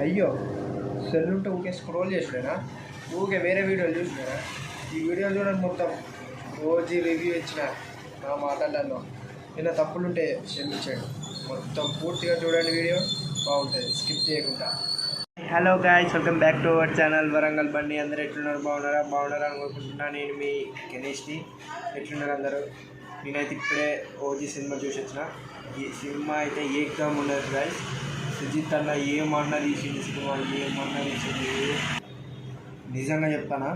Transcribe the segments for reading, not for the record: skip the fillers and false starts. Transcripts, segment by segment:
అయ్యో సెల్ ఉంటే ఊకే స్క్రోల్ చేసినా ఊకే వేరే వీడియోలు చూసినా ఈ వీడియో చూడండి మొత్తం రోజు రివ్యూ ఇచ్చిన నా మాటలలో ఏదైనా తప్పులుంటే క్షమించండి. మొత్తం పూర్తిగా చూడండి, వీడియో బాగుంటుంది, స్కిప్ చేయకుండా. Hello guys, welcome back to our channel Warangal బండి. అందరూ ఎట్లున్నారు? బాగున్నారా అనుకుంటున్నా. నేను మీ గణేష్ని. ఎట్లున్నారు అందరూ? నేనైతే ఇప్పుడే ఓజీ సినిమా చూసి వచ్చిన. ఈ సినిమా అయితే ఏకదమ్ ఉన్నది గాయ్స్. సుజిత్ అన్న ఏమన్నా తీసింది సినిమా, ఏమన్నా తీసింది. నిజంగా చెప్తానా,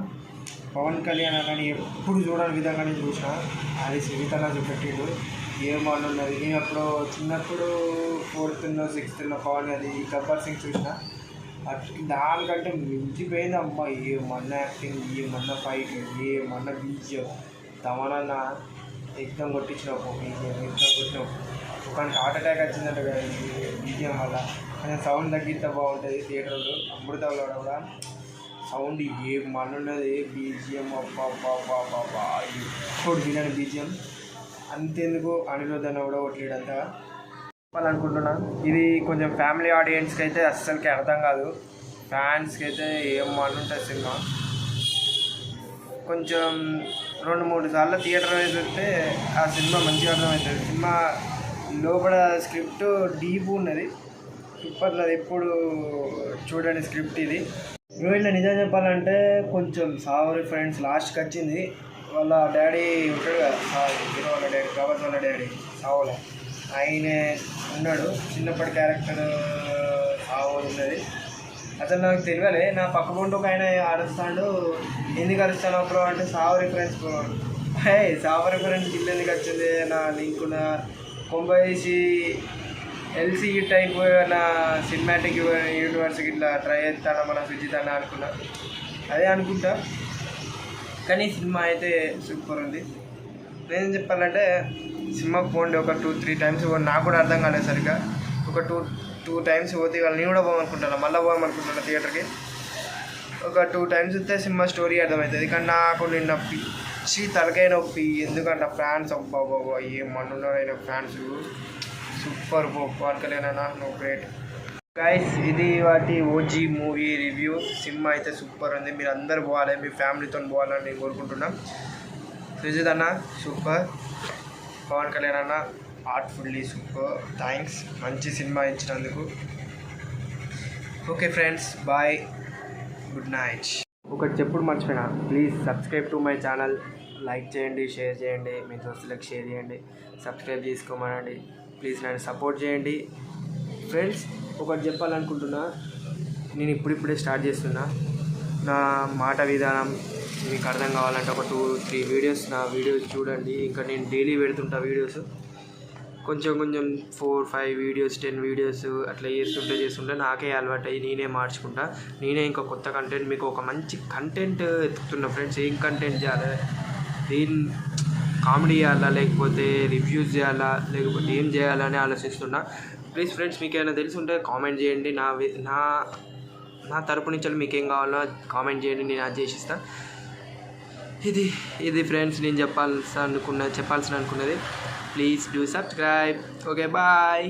పవన్ కళ్యాణ్ అన్నని ఎప్పుడు చూడని విధంగా నేను చూసిన. అది సుజిత్ అన్న చూపెట్టిండు, ఏమన్నా ఉన్నది. నేను అప్పుడు చిన్నప్పుడు 4th 6th పవన్ అది గబ్బర్ సింగ్ చూసిన. దానికంటే మించిపోయింది అమ్మ. ఏమన్నా యాక్టింగ్, ఏమన్నా ఫైట్, ఏమన్నా బీజియం. తమనన్న ఎగ్జామ్ కొట్టించినావు, ఎగ్జామ్ కొట్టినావు. ఒకనికి హార్ట్ అటాక్ వచ్చిందంట కదా బీజియం వల్ల. కొంచెం సౌండ్ తగ్గితే బాగుంటుంది. థియేటర్లో అమృతంలో కూడా సౌండ్ ఏమన్నా ఉన్నది. బీజియం అబ్బా ఎప్పుడు తినని బీజియం. అంతెందుకు అనిరుద్ధ్ అన్న కూడా కొట్టలేడంతా చెప్పాలనుకుంటున్నా. ఇది కొంచెం ఫ్యామిలీ ఆడియన్స్కి అయితే అస్సలకి అర్థం కాదు. ఫ్యాన్స్కి అయితే ఏం ఉంటుంది సినిమా. కొంచెం 2-3 సార్లు థియేటర్ చూస్తే ఆ సినిమా మంచిగా అర్థమవుతుంది. సినిమా లోపల స్క్రిప్ట్ డీప్ ఉన్నది, సూపర్లో. ఎప్పుడు చూడండి స్క్రిప్ట్ ఇది. హీరోయిన్లో నిజం చెప్పాలంటే కొంచెం సావు రిఫరెన్స్ లాస్ట్కి వచ్చింది. వాళ్ళ డాడీ ఉంటాడు కదా, హీరో వాళ్ళ డాడీ, ప్రభాస్ వాళ్ళ డాడీ సావులో ఆయనే ఉన్నాడు. చిన్నప్పటి క్యారెక్టర్ సావు ఉన్నది. అసలు నాకు తెలియలే. నా పక్కకుంటూ ఒక ఆయన అరుస్తాడు, ఎందుకు అరుస్తాను బ్రో అంటే సావు రిఫరెన్స్ బ్రో. సావు రిఫరెన్స్ ఇల్లు ఎందుకు వచ్చింది నా లింకున కొంపేసి ఎల్సీ టైప్ నా సినిమాటిక్ యూనివర్స్కి ఇట్లా ట్రై చేస్తాను మన సుజిత్ అన్న అనుకున్నా. అదే అనుకుంటా, కానీ సినిమా అయితే సూపర్ ఉంది. నేనేం చెప్పాలంటే సినిమాకి పోండి, ఒక 2-3 టైమ్స్. నాకు కూడా అర్థం కాలేదు సరిగ్గా. ఒక 2 టైమ్స్ పోతే వాళ్ళు నేను కూడా పోవాలనుకుంటున్నాను, మళ్ళీ పోవాలనుకుంటున్నాను థియేటర్కి. ఒక 2 టైమ్స్ వస్తే సినిమా స్టోరీ అర్థమవుతుంది. కానీ నాకు నిన్న పిచ్చి తలకాయ నొప్పి. ఎందుకంటే ఫ్యాన్స్ అబ్బా ఏమన్నారైనా ఫ్యాన్స్ సూపర్. పవన్ కళ్యాణ్ అన్న నో గ్రేట్. గైస్, ఇది వాటి ఓజీ మూవీ రివ్యూ. సినిమా అయితే సూపర్ ఉంది. మీరు అందరు పోవాలి, మీ ఫ్యామిలీతో పోవాలని నేను కోరుకుంటున్నాను. సుజిత్ అన్న సూపర్, పవన్ కళ్యాణ్ అన్న ఆర్ట్ఫుల్లీ సూపర్. థ్యాంక్స్ మంచి సినిమా ఇచ్చినందుకు. Okay friends, bye, good night. ఒకటి చెప్పుడు మర్చిపోయినా, please subscribe to my channel. Like చేయండి, షేర్ చేయండి, మీ దోస్తులకు షేర్ చేయండి, సబ్స్క్రైబ్ చేసుకోమనండి. ప్లీజ్ నన్ను సపోర్ట్ చేయండి ఫ్రెండ్స్. ఒకటి చెప్పాలనుకుంటున్నా, నేను ఇప్పుడిప్పుడే స్టార్ట్ చేస్తున్నా. నా మాట విధానం మీకు అర్థం కావాలంటే ఒక 2-3 వీడియోస్ నా వీడియోస్ చూడండి. ఇంకా నేను డైలీ పెడుతుంటా వీడియోస్. కొంచెం 4-5 వీడియోస్ 10 వీడియోస్ అట్లా చేస్తుంటే నాకే అలవాటు అయ్యి నేనే మార్చుకుంటా. నేనే ఇంకా కొత్త కంటెంట్, మీకు ఒక మంచి కంటెంట్ ఎత్తుకుతున్నా ఫ్రెండ్స్. ఏం కంటెంట్ చేయాలి, దీని కామెడీ చేయాలా, లేకపోతే రివ్యూస్ చేయాలా, లేకపోతే ఏం చేయాలని ఆలోచిస్తున్నా. ప్లీజ్ ఫ్రెండ్స్, మీకు ఏమైనా తెలిసి ఉంటే కామెంట్ చేయండి. నా తరపు నుంచి మీకు ఏం కావాలో కామెంట్ చేయండి, నేను అది చేసిస్తాను. ఇది ఫ్రెండ్స్ నేను చెప్పాల్సి అనుకున్నది. Please do subscribe. Okay, bye.